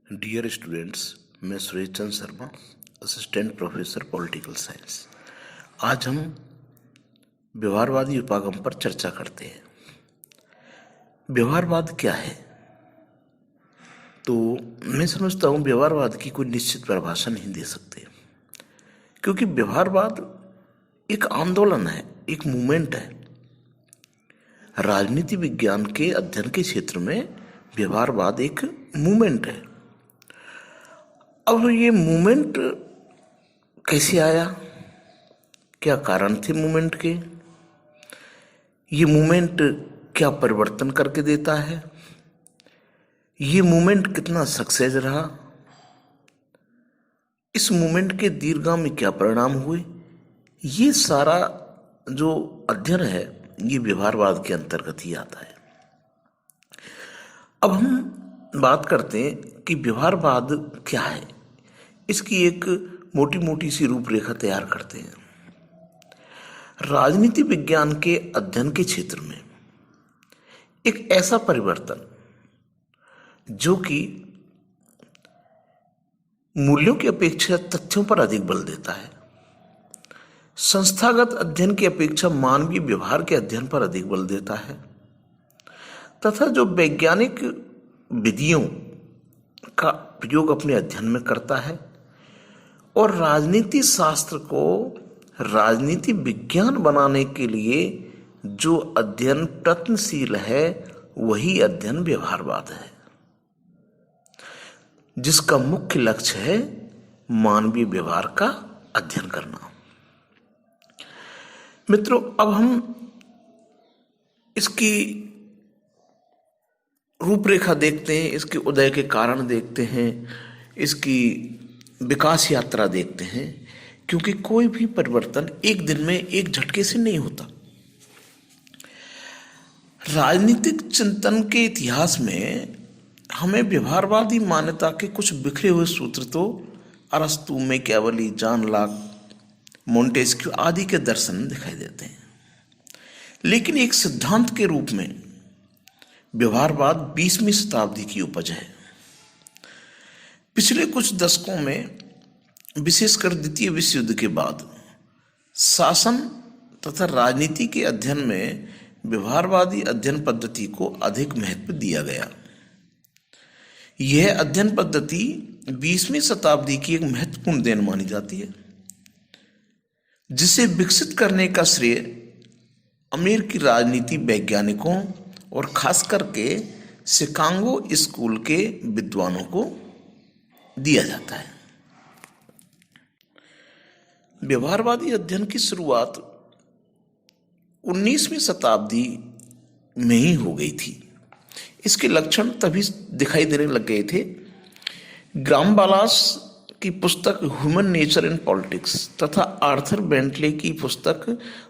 Dear students, मैं Suresh Chandra Sharma, assistant professor political science. आज हम व्यवहारवादी उपागम पर चर्चा करते हैं। व्यवहारवाद क्या है? तो मैं समझता हूँ व्यवहारवाद की कोई निश्चित परिभाषा नहीं दे सकते, क्योंकि व्यवहारवाद एक आंदोलन है, एक मूवमेंट है। राजनीति विज्ञान के अध्ययन के क्षेत्र में व्यवहारवाद एक मूवमेंट है। अब ये मूवमेंट कैसे आया, क्या कारण थे मूवमेंट के, ये मूवमेंट क्या परिवर्तन करके देता है, ये मूवमेंट कितना सक्सेस रहा, इस मूवमेंट के दीर्घगामी क्या परिणाम हुए, ये सारा जो अध्ययन है ये व्यवहारवाद के अंतर्गत ही आता है। अब हम बात करते हैं कि व्यवहारवाद क्या है। इसकी एक मोटी मोटी सी रूपरेखा तैयार करते हैं। राजनीति विज्ञान के अध्ययन के क्षेत्र में एक ऐसा परिवर्तन जो कि मूल्यों की अपेक्षा तथ्यों पर अधिक बल देता है, संस्थागत अध्ययन की अपेक्षा मानवीय व्यवहार के अध्ययन पर अधिक बल देता है, तथा जो वैज्ञानिक विधियों का प्रयोग अपने अध्ययन में करता है और राजनीति शास्त्र को राजनीति विज्ञान बनाने के लिए जो अध्ययन प्रयत्नशील है वही अध्ययन व्यवहारवाद है, जिसका मुख्य लक्ष्य है मानवीय व्यवहार का अध्ययन करना। मित्रों, अब हम इसकी रूपरेखा देखते हैं, इसके उदय के कारण देखते हैं, इसकी विकास यात्रा देखते हैं, क्योंकि कोई भी परिवर्तन एक दिन में एक झटके से नहीं होता। राजनीतिक चिंतन के इतिहास में हमें व्यवहारवादी मान्यता के कुछ बिखरे हुए सूत्र तो अरस्तु, मैकियावेली, जॉन लॉक, मोंटेस्क्यू आदि के दर्शन दिखाई देते हैं, लेकिन एक सिद्धांत के रूप में व्यवहारवाद 20वीं शताब्दी की उपज है। पिछले कुछ दशकों में, विशेषकर द्वितीय विश्व युद्ध के बाद, शासन तथा राजनीति के अध्ययन में व्यवहारवादी अध्ययन पद्धति को अधिक महत्व दिया गया। यह अध्ययन पद्धति 20वीं शताब्दी की एक महत्वपूर्ण देन मानी जाती है, जिसे विकसित करने का श्रेय अमेरिकी राजनीति वैज्ञानिकों और खास करके शिकागो स्कूल के विद्वानों को दिया जाता है। व्यवहारवादी अध्ययन की शुरुआत 19वीं शताब्दी में ही हो गई थी। इसके लक्षण तभी दिखाई देने लग गए थे। ग्राहम बालास की पुस्तक ह्यूमन नेचर एंड पॉलिटिक्स तथा आर्थर बेंटले की पुस्तक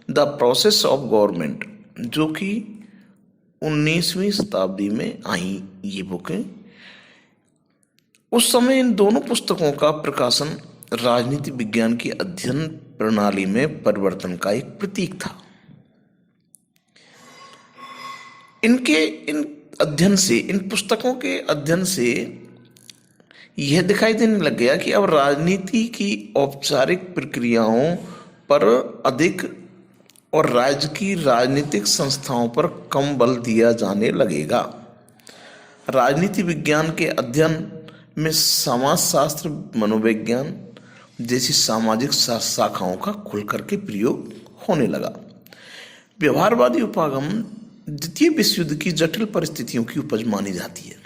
द प्रोसेस ऑफ गवर्नमेंट, जो कि 19वीं शताब्दी में आई ये बुकें, उस समय इन दोनों पुस्तकों का प्रकाशन राजनीति विज्ञान की अध्ययन प्रणाली में परिवर्तन का एक प्रतीक था। इन अध्ययन से, इन पुस्तकों के अध्ययन से यह दिखाई देने लग गया कि अब राजनीति की औपचारिक प्रक्रियाओं पर अधिक और राज्य की राजनीतिक संस्थाओं पर कम बल दिया जाने लगेगा। राजनीति विज्ञान के अध्ययन में समाजशास्त्र, मनोविज्ञान जैसी सामाजिक शाखाओं का खुल करके प्रयोग होने लगा। व्यवहारवादी उपागम द्वितीय विश्व युद्ध की जटिल परिस्थितियों की उपज मानी जाती है।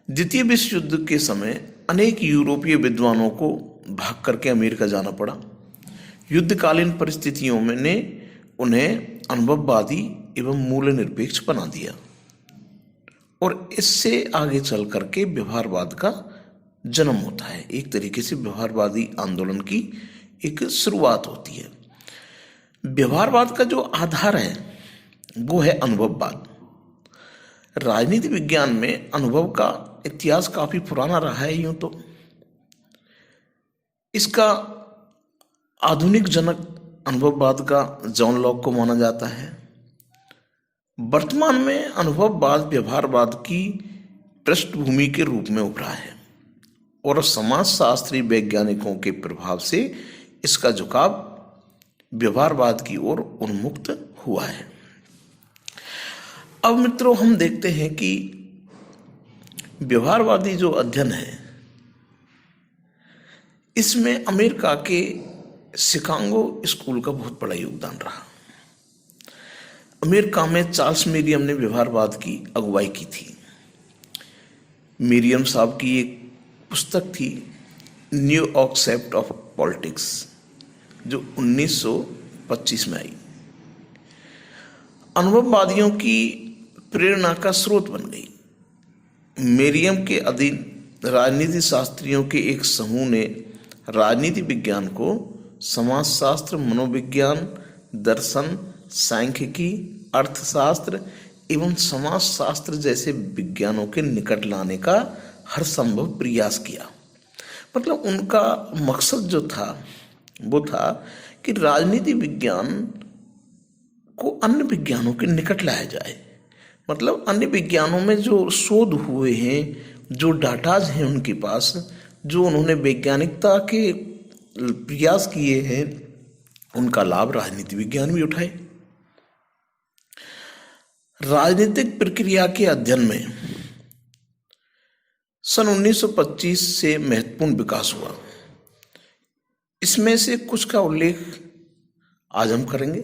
द्वितीय विश्व युद्ध के समय अनेक यूरोपीय विद्वानों को भाग करके अमेरिका जाना पड़ा। युद्धकालीन परिस्थितियों में ने उन्हें अनुभववादी एवं मूल्य निरपेक्ष बना दिया और इससे आगे चल करके व्यवहारवाद का जन्म होता है। एक तरीके से व्यवहारवादी आंदोलन की एक शुरुआत होती है। व्यवहारवाद का जो आधार है वो है अनुभववाद। राजनीति विज्ञान में अनुभव का इतिहास काफी पुराना रहा है। यूं तो इसका आधुनिक जनक अनुभववाद का जॉन लॉक को माना जाता है। वर्तमान में अनुभववाद व्यवहारवाद की पृष्ठभूमि के रूप में उभरा है और समाजशास्त्री वैज्ञानिकों के प्रभाव से इसका झुकाव व्यवहारवाद की ओर उन्मुक्त हुआ है। अब मित्रों, हम देखते हैं कि व्यवहारवादी जो अध्ययन है, इसमें अमेरिका के शिकागो स्कूल का बहुत बड़ा योगदान रहा। अमेरिका में चार्ल्स मेरियम ने व्यवहारवाद की अगुवाई की थी। मेरियम साहब की एक पुस्तक थी न्यू कॉन्सेप्ट ऑफ पॉलिटिक्स, जो 1925 में आई। अनुभववादियों की प्रेरणा का स्रोत बन गई। मेरियम के अधीन राजनीति शास्त्रियों के एक समूह ने राजनीति विज्ञान को समाजशास्त्र, मनोविज्ञान, दर्शन, सांख्यिकी, अर्थशास्त्र एवं समाजशास्त्र जैसे विज्ञानों के निकट लाने का हर संभव प्रयास किया। मतलब उनका मकसद जो था वो था कि राजनीति विज्ञान को अन्य विज्ञानों के निकट लाया जाए। मतलब अन्य विज्ञानों में जो शोध हुए हैं, जो डाटाज हैं उनके पास, जो उन्होंने वैज्ञानिकता के प्रयास किए हैं, उनका लाभ राजनीति विज्ञान भी उठाए। राजनीतिक प्रक्रिया के अध्ययन में सन 1925 से महत्वपूर्ण विकास हुआ। इसमें से कुछ का उल्लेख आज हम करेंगे।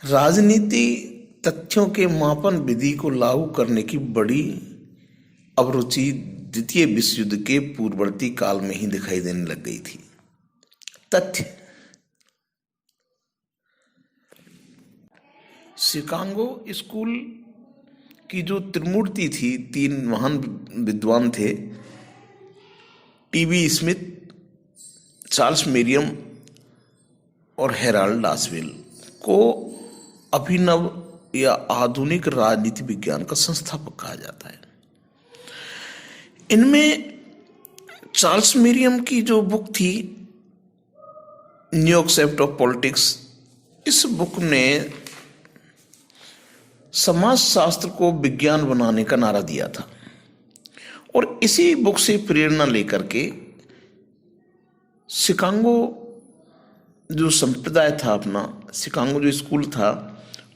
राजनीति तथ्यों के मापन विधि को लागू करने की बड़ी अभिरुचि द्वितीय विश्व युद्ध के पूर्ववर्ती काल में ही दिखाई देने लग गई थी। तथ्य: शिकागो स्कूल की जो त्रिमूर्ति थी, तीन महान विद्वान थे, टी.बी. स्मिथ, चार्ल्स मेरियम और हेराल्ड लासवेल, को अभिनव या आधुनिक राजनीति विज्ञान का संस्थापक कहा जाता है। इनमें चार्ल्स मेरियम की जो बुक थी न्यू कॉन्सेप्ट ऑफ पॉलिटिक्स, इस बुक ने समाजशास्त्र को विज्ञान बनाने का नारा दिया था और इसी बुक से प्रेरणा लेकर के शिकागो जो संप्रदाय था अपना, शिकागो जो स्कूल था,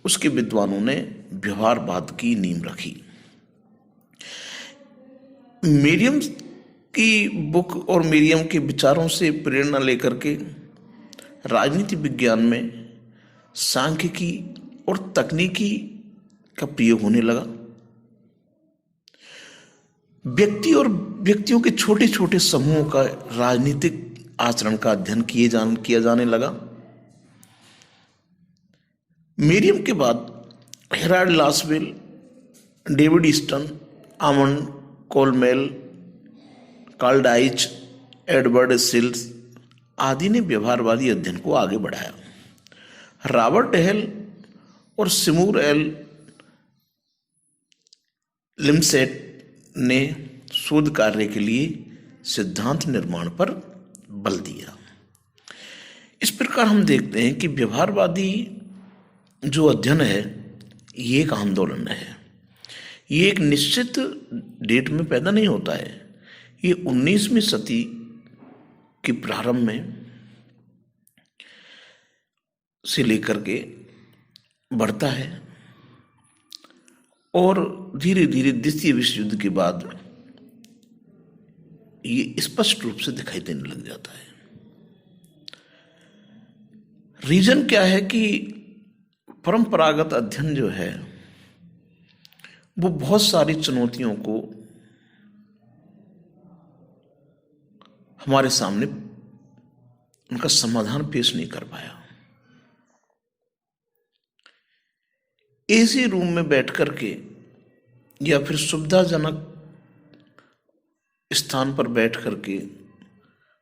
उसके विद्वानों ने व्यवहारवाद की नींव रखी। मेरियम की बुक और मेरियम के विचारों से प्रेरणा लेकर के राजनीति विज्ञान में सांख्यिकी और तकनीकी का प्रयोग होने लगा। व्यक्ति और व्यक्तियों के छोटे छोटे समूहों का राजनीतिक आचरण का अध्ययन किया जाने लगा। मेरियम के बाद Harold Lasswell, David Easton, Almond Coleman, Karl Deutsch, Edward Shils आदि ने व्यवहारवादी अध्ययन को आगे बढ़ाया। रॉबर्ट हेल और सिमूर एल लिमसेट ने शोध कार्य के लिए सिद्धांत निर्माण पर बल दिया। इस प्रकार हम देखते हैं कि व्यवहारवादी जो अध्ययन है, ये एक आंदोलन है। ये एक निश्चित डेट में पैदा नहीं होता है। ये 19वीं सदी के प्रारंभ में से लेकर के बढ़ता है और धीरे धीरे द्वितीय विश्व युद्ध के बाद ये स्पष्ट रूप से दिखाई देने लग जाता है। रीजन क्या है कि परंपरागत अध्ययन जो है वो बहुत सारी चुनौतियों को हमारे सामने उनका समाधान पेश नहीं कर पाया। एसी रूम में बैठ करके या फिर सुविधाजनक स्थान पर बैठ करके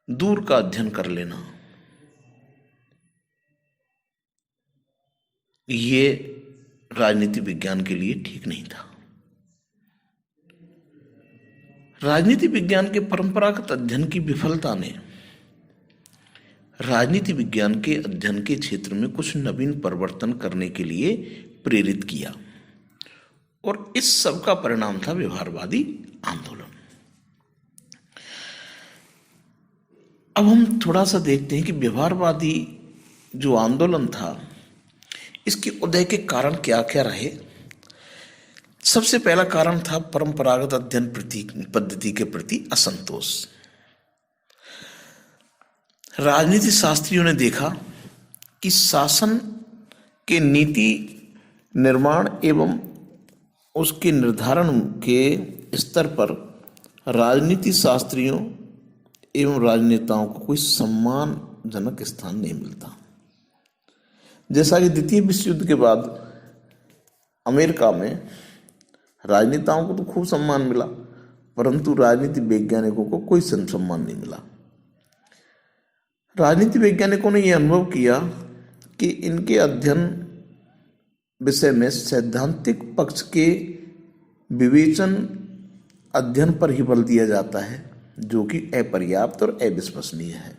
दूर का अध्ययन कर लेना, ये राजनीति विज्ञान के लिए ठीक नहीं था। राजनीति विज्ञान के परंपरागत अध्ययन की विफलता ने राजनीति विज्ञान के अध्ययन के क्षेत्र में कुछ नवीन परिवर्तन करने के लिए प्रेरित किया और इस सब का परिणाम था व्यवहारवादी आंदोलन। अब हम थोड़ा सा देखते हैं कि व्यवहारवादी जो आंदोलन था इसके उदय के कारण क्या क्या रहे। सबसे पहला कारण था परंपरागत अध्ययन पद्धति के प्रति असंतोष। राजनीति शास्त्रियों ने देखा कि शासन के नीति निर्माण एवं उसके निर्धारण के स्तर पर राजनीति शास्त्रियों एवं राजनेताओं को कोई सम्मानजनक स्थान नहीं मिलता। जैसा कि द्वितीय विश्व युद्ध के बाद अमेरिका में राजनेताओं को तो खूब सम्मान मिला, परंतु राजनीति वैज्ञानिकों को कोई सम्मान नहीं मिला। राजनीति वैज्ञानिकों ने यह अनुभव किया कि इनके अध्ययन विषय में सैद्धांतिक पक्ष के विवेचन अध्ययन पर ही बल दिया जाता है, जो कि अपर्याप्त और अविश्वसनीय है।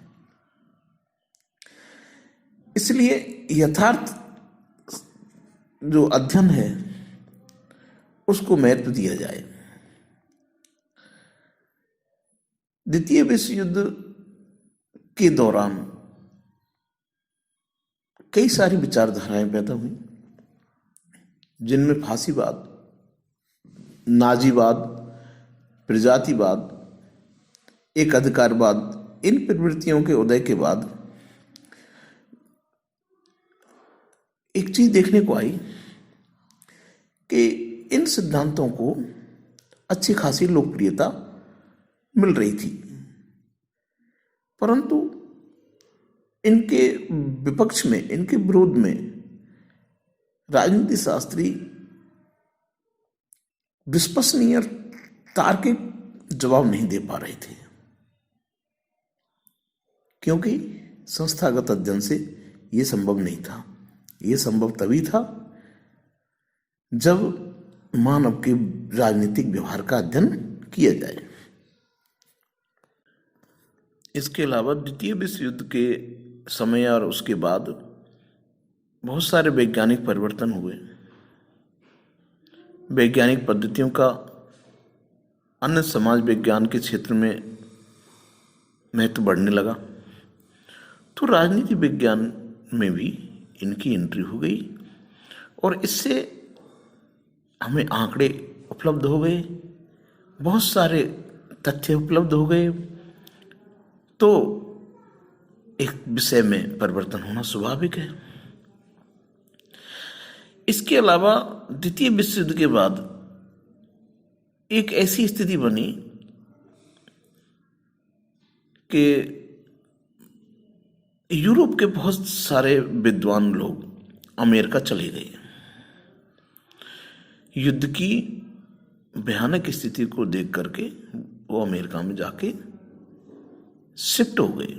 इसलिए यथार्थ जो अध्ययन है उसको महत्व दिया जाए। द्वितीय विश्व युद्ध के दौरान कई सारी विचारधाराएं पैदा हुई, जिनमें फांसीवाद, नाजीवाद, प्रजातिवाद, एक अधिकारवाद, इन प्रवृत्तियों के उदय के बाद एक चीज देखने को आई कि इन सिद्धांतों को अच्छी खासी लोकप्रियता मिल रही थी, परंतु इनके विपक्ष में, इनके विरोध में राजनीति शास्त्री विश्वसनीय और तार्किक जवाब नहीं दे पा रहे थे, क्योंकि संस्थागत अध्ययन से यह संभव नहीं था। यह संभव तभी था जब मानव के राजनीतिक व्यवहार का अध्ययन किया जाए। इसके अलावा द्वितीय विश्व युद्ध के समय और उसके बाद बहुत सारे वैज्ञानिक परिवर्तन हुए। वैज्ञानिक पद्धतियों का अन्य समाज विज्ञान के क्षेत्र में महत्व बढ़ने लगा, तो राजनीति विज्ञान में भी इनकी एंट्री हो गई और इससे हमें आंकड़े उपलब्ध हो गए, बहुत सारे तथ्य उपलब्ध हो गए, तो एक विषय में परिवर्तन होना स्वाभाविक है। इसके अलावा द्वितीय विश्व युद्ध के बाद एक ऐसी स्थिति बनी कि यूरोप के बहुत सारे विद्वान लोग अमेरिका चले गए। युद्ध की भयानक स्थिति को देख करके वो अमेरिका में जाके शिफ्ट हो गए।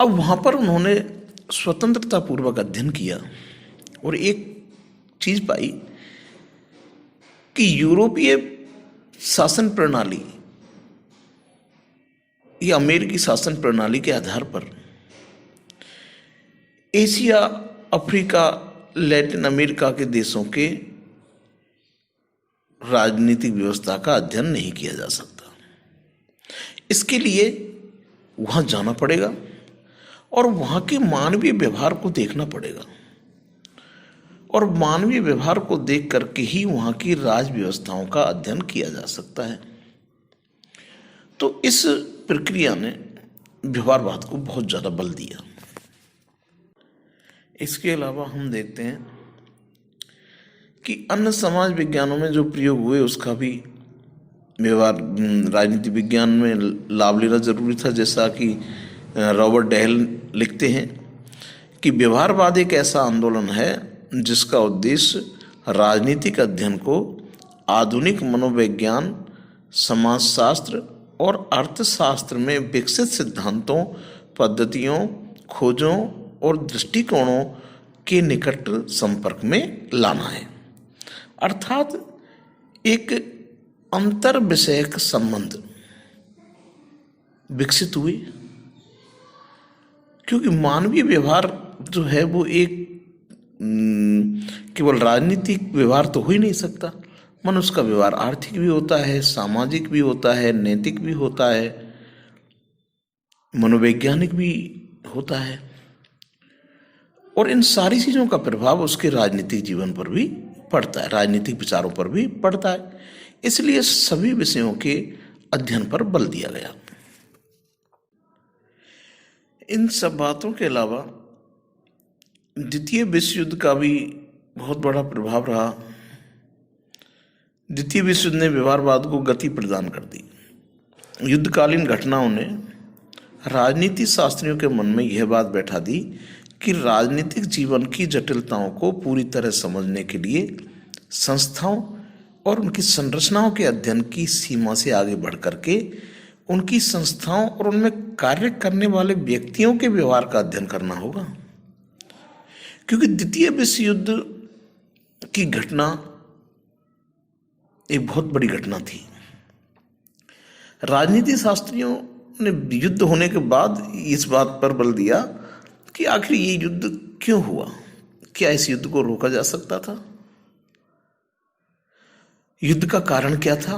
अब वहां पर उन्होंने स्वतंत्रता पूर्वक अध्ययन किया और एक चीज पाई कि यूरोपीय शासन प्रणाली या अमेरिकी शासन प्रणाली के आधार पर एशिया, अफ्रीका, लैटिन अमेरिका के देशों के राजनीतिक व्यवस्था का अध्ययन नहीं किया जा सकता। इसके लिए वहां जाना पड़ेगा और वहां के मानवीय व्यवहार को देखना पड़ेगा और मानवीय व्यवहार को देख करके ही वहां की राज व्यवस्थाओं का अध्ययन किया जा सकता है। तो इस प्रक्रिया ने व्यवहारवाद को बहुत ज्यादा बल दिया। इसके अलावा हम देखते हैं कि अन्य समाज विज्ञानों में जो प्रयोग हुए उसका भी व्यवहार राजनीति विज्ञान में लाभ लेना जरूरी था। जैसा कि रॉबर्ट डेहल लिखते हैं कि व्यवहारवाद एक ऐसा आंदोलन है जिसका उद्देश्य राजनीतिक अध्ययन को आधुनिक मनोविज्ञान, समाजशास्त्र और अर्थशास्त्र में विकसित सिद्धांतों, पद्धतियों, खोजों और दृष्टिकोणों के निकट संपर्क में लाना है। अर्थात एक अंतर विषयक संबंध विकसित हुए, क्योंकि मानवीय व्यवहार जो है वो एक केवल राजनीतिक व्यवहार तो हो ही नहीं सकता। मनुष्य का व्यवहार आर्थिक भी होता है, सामाजिक भी होता है, नैतिक भी होता है, मनोवैज्ञानिक भी होता है, और इन सारी चीज़ों का प्रभाव उसके राजनीतिक जीवन पर भी पड़ता है, राजनीतिक विचारों पर भी पड़ता है। इसलिए सभी विषयों के अध्ययन पर बल दिया गया। इन सब बातों के अलावा द्वितीय विश्व युद्ध का भी बहुत बड़ा प्रभाव रहा। द्वितीय विश्व युद्ध ने व्यवहारवाद को गति प्रदान कर दी। युद्धकालीन घटनाओं ने राजनीति शास्त्रियों के मन में यह बात बैठा दी कि राजनीतिक जीवन की जटिलताओं को पूरी तरह समझने के लिए संस्थाओं और उनकी संरचनाओं के अध्ययन की सीमा से आगे बढ़ करके उनकी संस्थाओं और उनमें कार्य करने वाले व्यक्तियों के व्यवहार का अध्ययन करना होगा। क्योंकि द्वितीय विश्व युद्ध की घटना एक बहुत बड़ी घटना थी। राजनीति शास्त्रियों ने युद्ध होने के बाद इस बात पर बल दिया कि आखिर ये युद्ध क्यों हुआ, क्या इस युद्ध को रोका जा सकता था, युद्ध का कारण क्या था।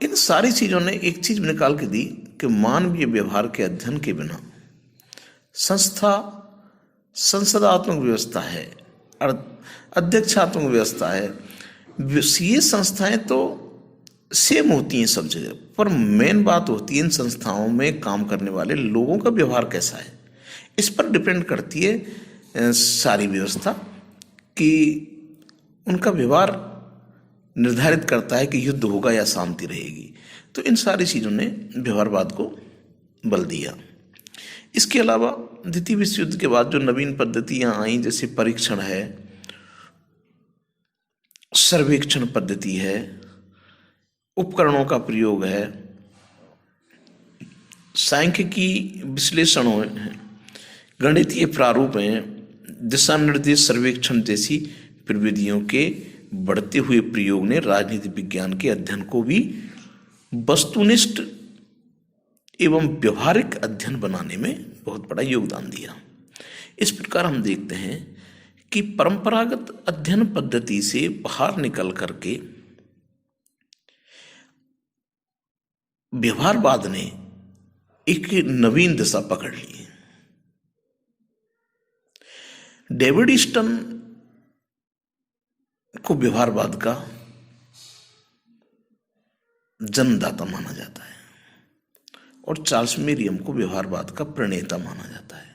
इन सारी चीजों ने एक चीज निकाल के दी कि मानवीय व्यवहार के अध्ययन के बिना संसदात्मक व्यवस्था है, अध्यक्षात्मक व्यवस्था है, ये संस्थाएं तो सेम होती हैं सब जगह, पर मेन बात होती है इन संस्थाओं में काम करने वाले लोगों का व्यवहार कैसा है। इस पर डिपेंड करती है सारी व्यवस्था, कि उनका व्यवहार निर्धारित करता है कि युद्ध होगा या शांति रहेगी। तो इन सारी चीज़ों ने व्यवहारवाद को बल दिया। इसके अलावा द्वितीय विश्व युद्ध के बाद जो नवीन पद्धतियां आई, जैसे परीक्षण है, सर्वेक्षण पद्धति है, उपकरणों का प्रयोग है, सांख्यिकी विश्लेषण है, गणितीय प्रारूप हैं, दिशा निर्देश सर्वेक्षण जैसी प्रविधियों के बढ़ते हुए प्रयोग ने राजनीति विज्ञान के अध्ययन को भी वस्तुनिष्ठ एवं व्यवहारिक अध्ययन बनाने में बहुत बड़ा योगदान दिया। इस प्रकार हम देखते हैं कि परंपरागत अध्ययन पद्धति से बाहर निकल करके व्यवहारवाद ने एक नवीन दिशा पकड़ ली। डेविड ईस्टन को व्यवहारवाद का जन्मदाता माना जाता है और चार्ल्स मेरियम को व्यवहारवाद का प्रणेता माना जाता है।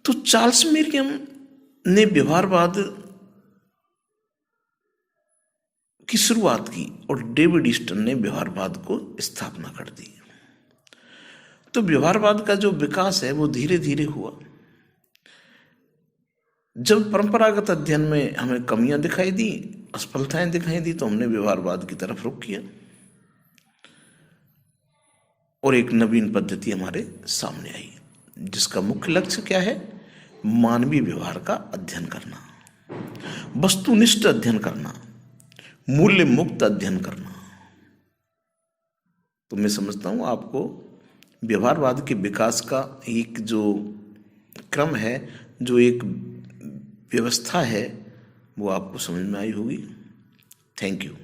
तो चार्ल्स मेरियम ने व्यवहारवाद की शुरुआत की और डेविड ईस्टन ने व्यवहारवाद को स्थापना कर दी। तो व्यवहारवाद का जो विकास है वो धीरे धीरे हुआ। जब परंपरागत अध्ययन में हमें कमियां दिखाई दी, असफलताएं दिखाई दी, तो हमने व्यवहारवाद की तरफ रुख किया और एक नवीन पद्धति हमारे सामने आई, जिसका मुख्य लक्ष्य क्या है? मानवीय व्यवहार का अध्ययन करना, वस्तुनिष्ठ अध्ययन करना, मूल्य मुक्त अध्ययन करना। तो मैं समझता हूं आपको व्यवहारवाद के विकास का एक जो क्रम है, जो एक व्यवस्था है, वो आपको समझ में आई होगी। Thank you.